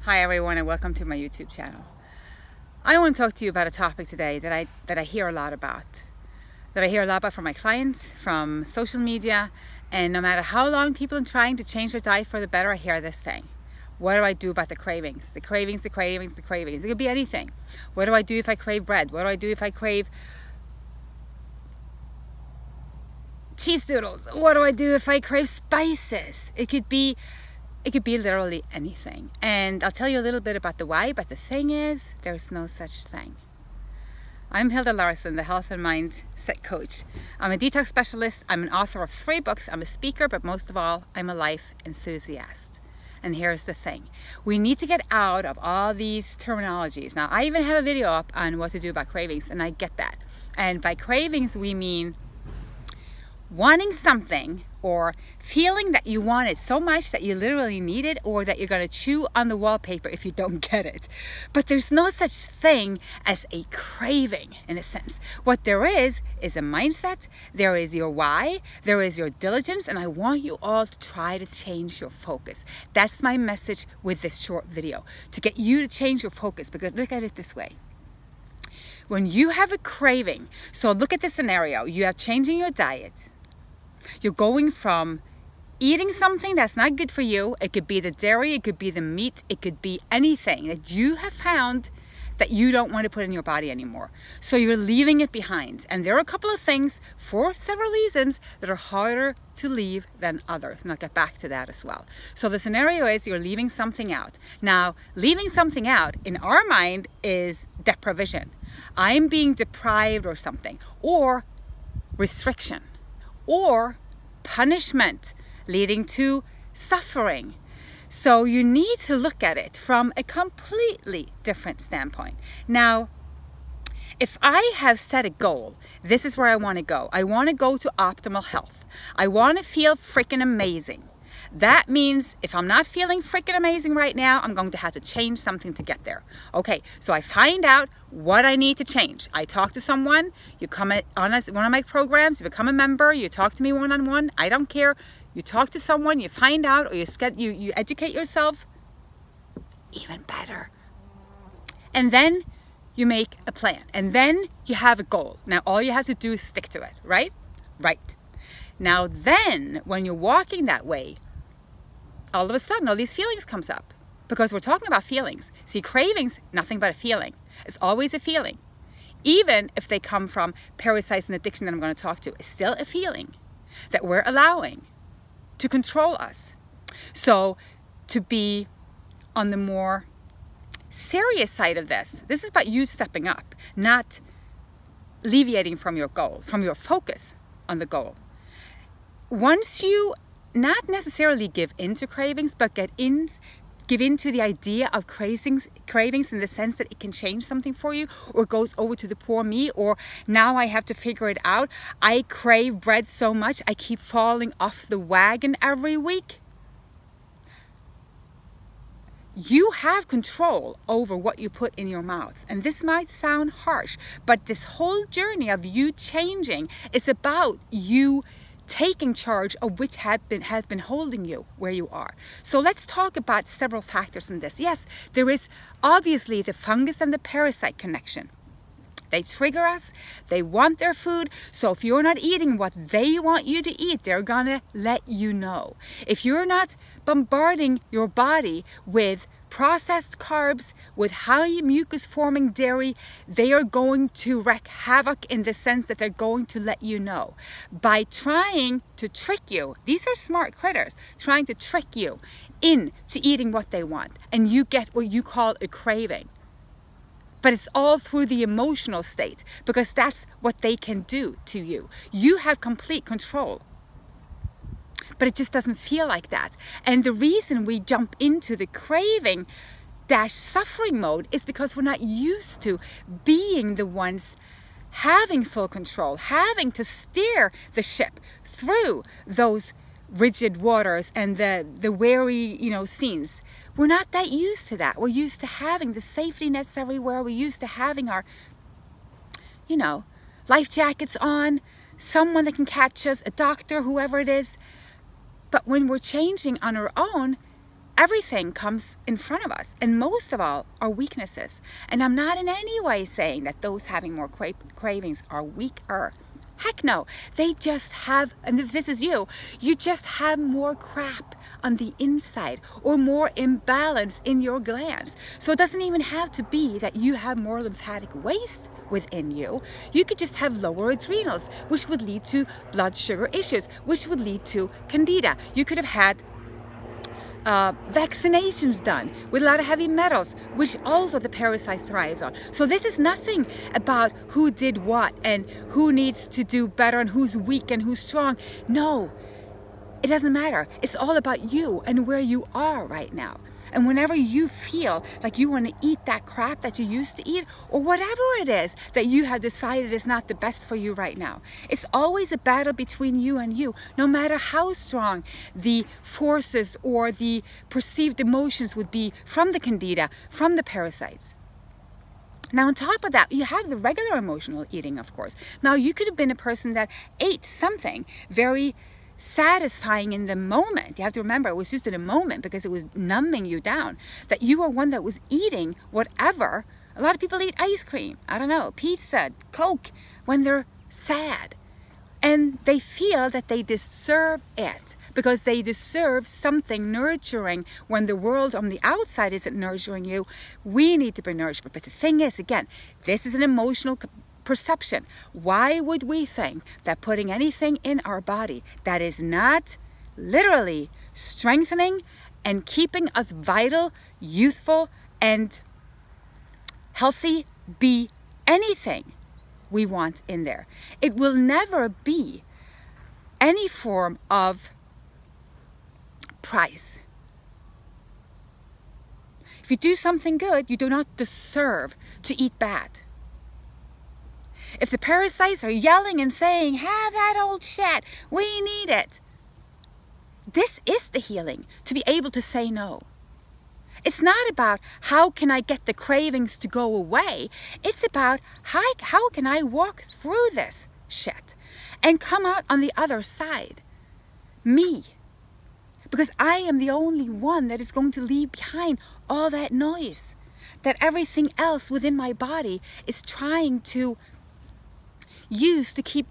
Hi everyone, and welcome to my YouTube channel. I want to talk to you about a topic today that I hear a lot about. That I hear a lot about from my clients, from social media, and no matter how long people are trying to change their diet for the better, I hear this thing. What do I do about the cravings? The cravings, the cravings, the cravings. It could be anything. What do I do if I crave bread? What do I do if I crave cheese doodles? What do I do if I crave spices? It could be literally anything. And I'll tell you a little bit about the why, but the thing is, there's no such thing. I'm Hilde Larsen, the health and mindset coach. I'm a detox specialist. I'm an author of 3 books. I'm a speaker, but most of all, I'm a life enthusiast. And here's the thing. We need to get out of all these terminologies. Now, I even have a video up on what to do about cravings, and I get that. And by cravings, we mean wanting something or feeling that you want it so much that you literally need it, or that you're going to chew on the wallpaper if you don't get it. But there's no such thing as a craving in a sense. What there is a mindset, there is your why, there is your diligence, and I want you all to try to change your focus. That's my message with this short video, to get you to change your focus. Because look at it this way. When you have a craving, so look at the scenario, you are changing your diet. You're going from eating something that's not good for you. It could be the dairy, it could be the meat, it could be anything that you have found that you don't want to put in your body anymore. So you're leaving it behind. And there are a couple of things, for several reasons, that are harder to leave than others. And I'll get back to that as well. So the scenario is you're leaving something out. Now, leaving something out in our mind is deprivation. I'm being deprived or something, or restriction, or punishment leading to suffering. So you need to look at it from a completely different standpoint. Now, if I have set a goal, this is where I want to go. I want to go to optimal health. I want to feel freaking amazing. That means if I'm not feeling freaking amazing right now, I'm going to have to change something to get there. Okay, so I find out what I need to change. I talk to someone, you come on one of my programs, you become a member, you talk to me one-on-one, I don't care. You talk to someone, you find out, or you educate yourself, even better. And then you make a plan, and then you have a goal. Now all you have to do is stick to it, right? Right. Now then, when you're walking that way, all of a sudden, all these feelings comes up, because we're talking about feelings. See, cravings, nothing but a feeling. It's always a feeling. Even if they come from parasites and addiction that I'm going to talk to, it's still a feeling that we're allowing to control us. So to be on the more serious side of this is about you stepping up, not deviating from your goal, from your focus on the goal. Once you not necessarily give into cravings, but give into the idea of cravings in the sense that it can change something for you, or goes over to the poor me, or now I have to figure it out. I crave bread so much, I keep falling off the wagon every week. You have control over what you put in your mouth. And this might sound harsh, but this whole journey of you changing is about you taking charge of which has been holding you where you are. So let's talk about several factors in this. Yes, there is obviously the fungus and the parasite connection. They trigger us, they want their food, so if you're not eating what they want you to eat, they're gonna let you know. If you're not bombarding your body with processed carbs, with high mucus forming dairy, they are going to wreak havoc in the sense that they're going to let you know. By trying to trick you, these are smart critters, trying to trick you into eating what they want, and you get what you call a craving. But it's all through the emotional state, because that's what they can do to you. You have complete control. But it just doesn't feel like that. And the reason we jump into the craving / suffering mode is because we're not used to being the ones having full control, having to steer the ship through those rigid waters and the wary, scenes. We're not that used to that. We're used to having the safety nets everywhere. We're used to having our, life jackets on, someone that can catch us, a doctor, whoever it is. But when we're changing on our own, everything comes in front of us, and most of all, our weaknesses. And I'm not in any way saying that those having more cravings are weaker. Heck no, they just have, and if this is you, you just have more crap on the inside or more imbalance in your glands. So it doesn't even have to be that you have more lymphatic waste within you. You could just have lower adrenals, which would lead to blood sugar issues, which would lead to candida. You could have had vaccinations done with a lot of heavy metals, which also the parasite thrives on. So this is nothing about who did what and who needs to do better and who's weak and who's strong. No, it doesn't matter. It's all about you and where you are right now. And whenever you feel like you want to eat that crap that you used to eat, or whatever it is that you have decided is not the best for you right now, it's always a battle between you and you, no matter how strong the forces or the perceived emotions would be from the candida, from the parasites. Now, on top of that, you have the regular emotional eating, of course. Now, you could have been a person that ate something very satisfying in the moment. You have to remember, it was just in a moment because it was numbing you down. That you were one that was eating whatever. A lot of people eat ice cream, I don't know, pizza, Coke, when they're sad. And they feel that they deserve it because they deserve something nurturing when the world on the outside isn't nurturing you. We need to be nourished. But the thing is, again, this is an emotional perception. Why would we think that putting anything in our body that is not literally strengthening and keeping us vital, youthful, and healthy be anything we want in there? It will never be any form of price. If you do something good, you do not deserve to eat bad. If the parasites are yelling and saying, have that old shit, we need it. This is the healing, to be able to say no. It's not about how can I get the cravings to go away. It's about how can I walk through this shit and come out on the other side. Me. Because I am the only one that is going to leave behind all that noise. That everything else within my body is trying to use to keep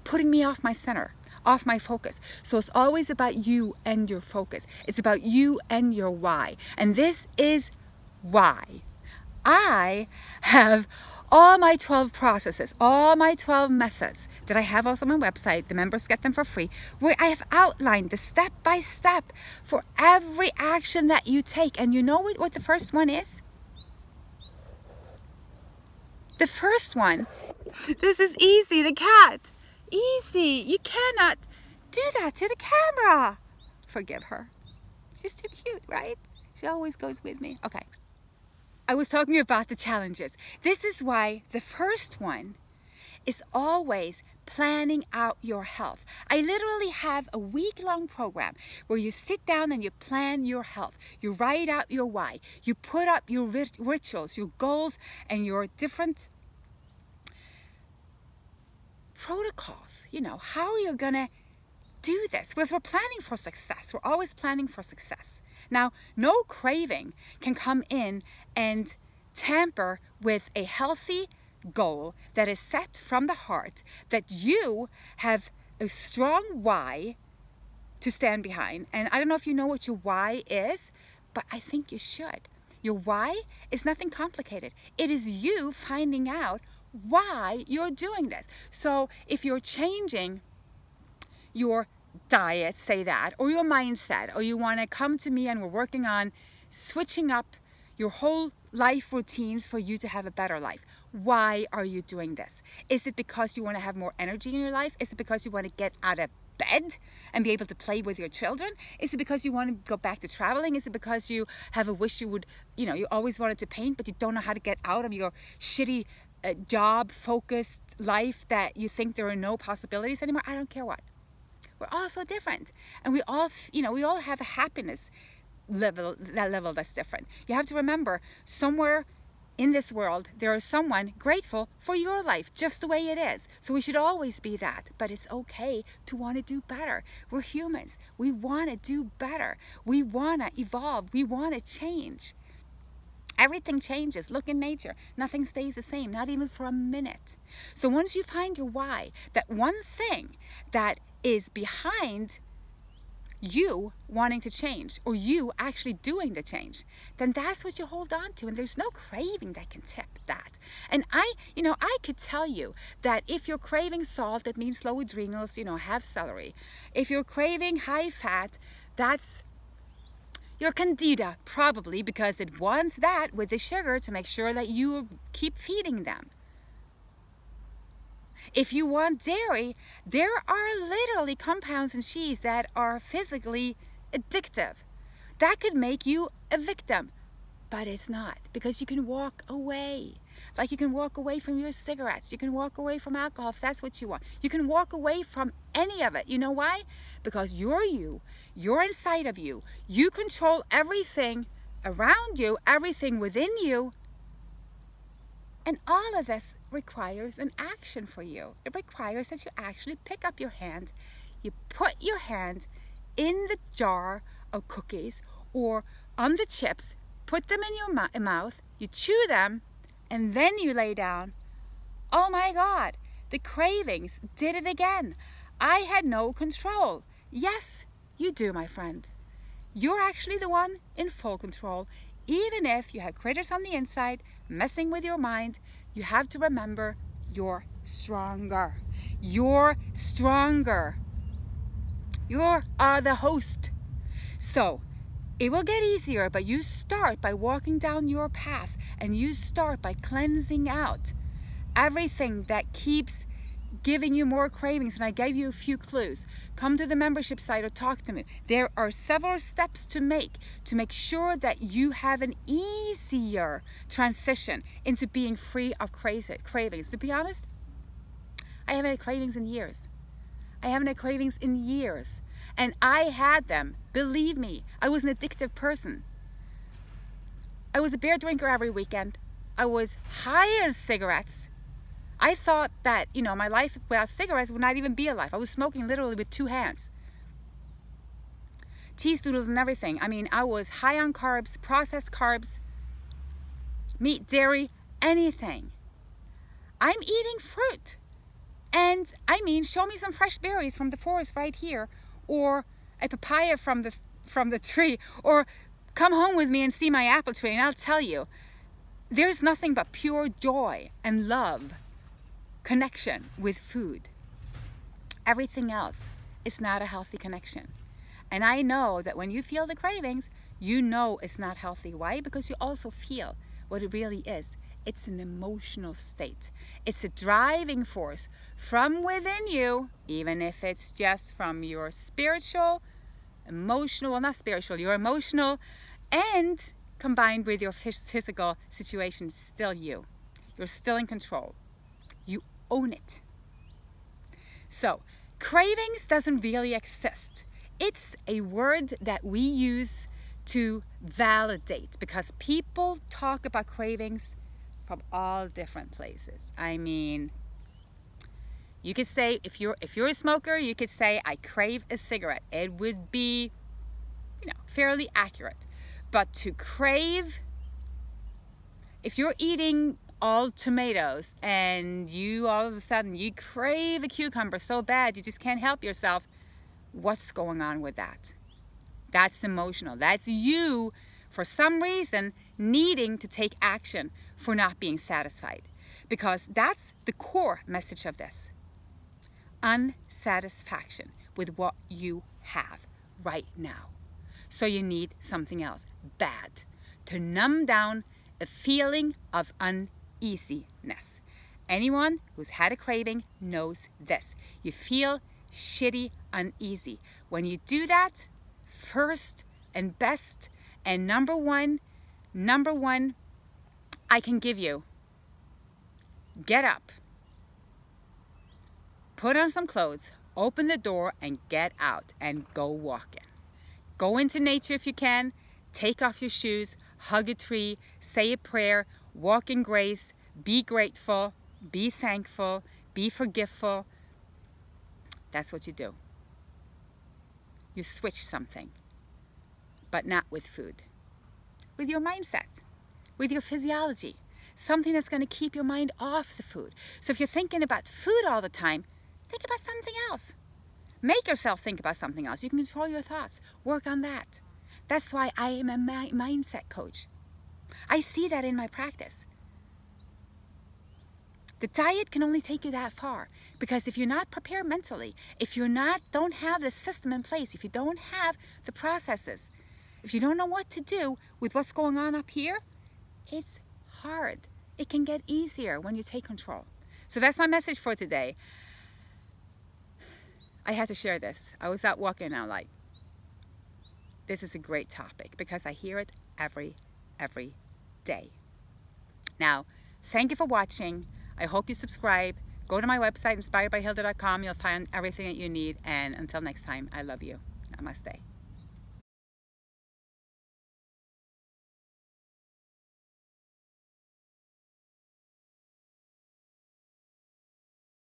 putting me off my center, off my focus. So it's always about you and your focus. It's about you and your why. And this is why I have all my 12 processes, all my 12 methods that I have also on my website. The members get them for free, where I have outlined the step by step for every action that you take. And you know what the first one is? The first one, this is easy, the cat. Easy. You cannot do that to the camera. Forgive her. She's too cute, right? She always goes with me. Okay. I was talking about the challenges. This is why the first one is always planning out your health. I literally have a week-long program where you sit down and you plan your health. You write out your why. You put up your rituals, your goals, and your different protocols. You know, how you're gonna do this. Because we're planning for success. We're always planning for success. Now, no craving can come in and tamper with a healthy goal that is set from the heart, that you have a strong why to stand behind. And I don't know if you know what your why is, but I think you should. Your why is nothing complicated. It is you finding out why you're doing this. So if you're changing your diet, say that, or your mindset, or you want to come to me and we're working on switching up your whole life routines for you to have a better life. Why are you doing this? Is it because you want to have more energy in your life? Is it because you want to get out of bed and be able to play with your children? Is it because you want to go back to traveling? Is it because you have a wish you would, you always wanted to paint, but you don't know how to get out of your shitty job-focused life that you think there are no possibilities anymore? I don't care what. We're all so different. And we all, we all have a happiness level that's different. You have to remember, somewhere in this world, there is someone grateful for your life just the way it is. So we should always be that. But it's okay to want to do better. We're humans. We want to do better. We want to evolve. We want to change. Everything changes. Look in nature. Nothing stays the same, not even for a minute. So once you find your why, that one thing that is behind you wanting to change, or you actually doing the change, then that's what you hold on to, and there's no craving that can tip that. And I could tell you that if you're craving salt, that means low adrenals, have celery. If you're craving high fat, that's your candida, probably, because it wants that with the sugar to make sure that you keep feeding them. If you want dairy, there are literally compounds in cheese that are physically addictive. That could make you a victim, but it's not, because you can walk away. Like you can walk away from your cigarettes. You can walk away from alcohol if that's what you want. You can walk away from any of it. You know why? Because you're you. You're inside of you. You control everything around you, everything within you. And all of this requires an action for you. It requires that you actually pick up your hand, you put your hand in the jar of cookies or on the chips, put them in your mouth, you chew them, and then you lay down. Oh my God, the cravings did it again. I had no control. Yes, you do, my friend. You're actually the one in full control. Even if you have critters on the inside messing with your mind, you have to remember you're stronger. You're stronger. You are the host. So it will get easier, but you start by walking down your path, and you start by cleansing out everything that keeps giving you more cravings. And I gave you a few clues. Come to the membership site or talk to me. There are several steps to make sure that you have an easier transition into being free of cravings. To be honest, I haven't had cravings in years. And I had them. Believe me, I was an addictive person. I was a beer drinker every weekend. I was high on cigarettes. I thought that, my life without cigarettes would not even be a life. I was smoking literally with 2 hands. Cheese doodles and everything. I mean, I was high on carbs, processed carbs, meat, dairy, anything. I'm eating fruit. And I mean, show me some fresh berries from the forest right here, or a papaya from the tree, or come home with me and see my apple tree, and I'll tell you, there's nothing but pure joy and love, connection with food. Everything else is not a healthy connection. And I know that when you feel the cravings, you know it's not healthy. Why? Because you also feel what it really is. It's an emotional state. It's a driving force from within you, even if it's just from your spiritual, emotional, well, not spiritual, your emotional, and combined with your physical situation, it's still you. You're still in control. You own it. So, cravings doesn't really exist. It's a word that we use to validate, because people talk about cravings from all different places. I mean, you could say, if you're a smoker, you could say, I crave a cigarette. It would be, fairly accurate. But to crave, if you're eating all tomatoes and you all of a sudden you crave a cucumber so bad you just can't help yourself, what's going on with that? That's emotional. That's you, for some reason, needing to take action for not being satisfied. Because that's the core message of this. Unsatisfaction with what you have right now. So you need something else bad to numb down a feeling of uneasiness. Anyone who's had a craving knows this. You feel shitty, uneasy. When you do that, first and best and number one I can give you, get up, put on some clothes, open the door and get out and go walking. Go into nature if you can, take off your shoes, hug a tree, say a prayer, walk in grace, be grateful, be thankful, be forgiveful. That's what you do. You switch something, but not with food. With your mindset, with your physiology, something that's going to keep your mind off the food. So if you're thinking about food all the time, think about something else. Make yourself think about something else. You can control your thoughts. Work on that. That's why I am a mindset coach. I see that in my practice. The diet can only take you that far, because if you're not prepared mentally, if you're don't have the system in place, if you don't have the processes, if you don't know what to do with what's going on up here, it's hard. It can get easier when you take control. So that's my message for today. I had to share this. I was out walking and I'm like, this is a great topic, because I hear it every day. Now, thank you for watching. I hope you subscribe. Go to my website, InspiredByHilde.com. You'll find everything that you need. And until next time, I love you. Namaste.